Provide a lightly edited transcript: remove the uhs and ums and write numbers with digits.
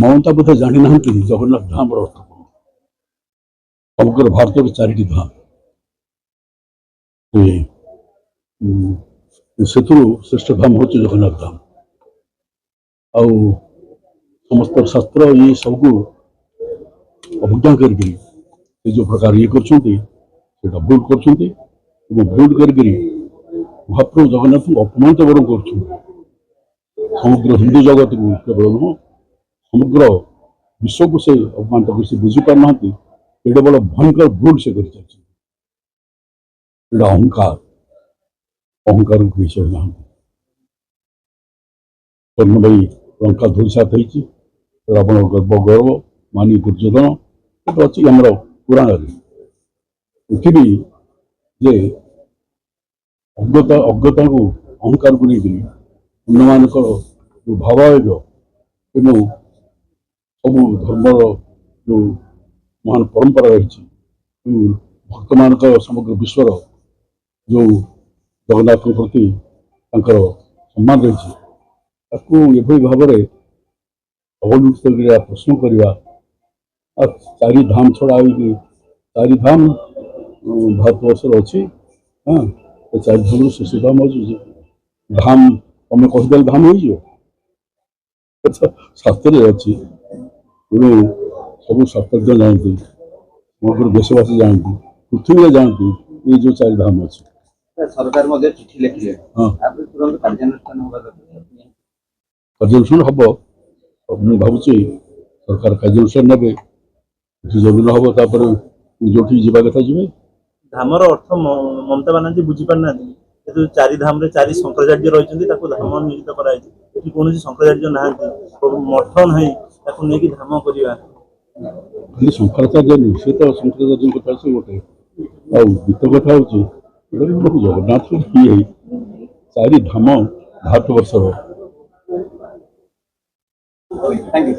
ममता बोधे जानी ना जगन्नाथ धाम अर्थ कौन समग्र भारत में 4टी धाम से श्रेष्ठ धाम हूँ जगन्नाथ धाम आ समस्त शास्त्र ये सबको अवज्ञा कर जो प्रकार ये कर भूल कर भूल कर महाप्रभु जगन्नाथ को अपमानित वर कर समग्र हिंदू जगत को केवल नुह समग्र विश्व को से अपमानित कर बुझी पार ना एडे बड़ भयंकर भूल से कर अहंकार अहंकार को विषय ना कर्णभाई लंका धूलसात होती रावण गर्व गौरव मानी दुर्योधन अच्छी आम पुराण पृथ्वी जे अज्ञता को अहंकार को लेकर अन्य जो भावावेग तेणु सब धर्मर जो महान परंपरा रही भक्त मान समग्र विश्वर जो जगन्नाथ प्रति सम्मान रही भाव में अवलुप्त प्रश्न करवा चारि धाम छड़ा 4 धाम भारतवर्ष अच्छी हाँ 4 धाम शेष धाम अच्छे धाम तुम कहीदे धाम हो शास्त्र अच्छी सब शास्त्रज्ञ जानती समग्र देशवासी जानती पृथ्वी में जानती ये जो 4 धाम अच्छे सरकार चिठी लिखिले तुरंत कार्यानुष्ठान हम भावुँ सरकार कार्यानुष्ठान ने जरूर हम जो जावा कथा जी धामर अर्थ ममता बानार्जी बुझी पारना 4 धाम 4 शंकराचार्य रही धाम नियोजित कराई कौन शंकराचार्य ना मठ ना नहीं धाम करवा खाली शंकराचार्य नहीं सी तो शंकराचार्य कथा से गोटे द्वित कथा हूँ जगन्नाथ ये 4 धाम भारतवर्ष। Thank you.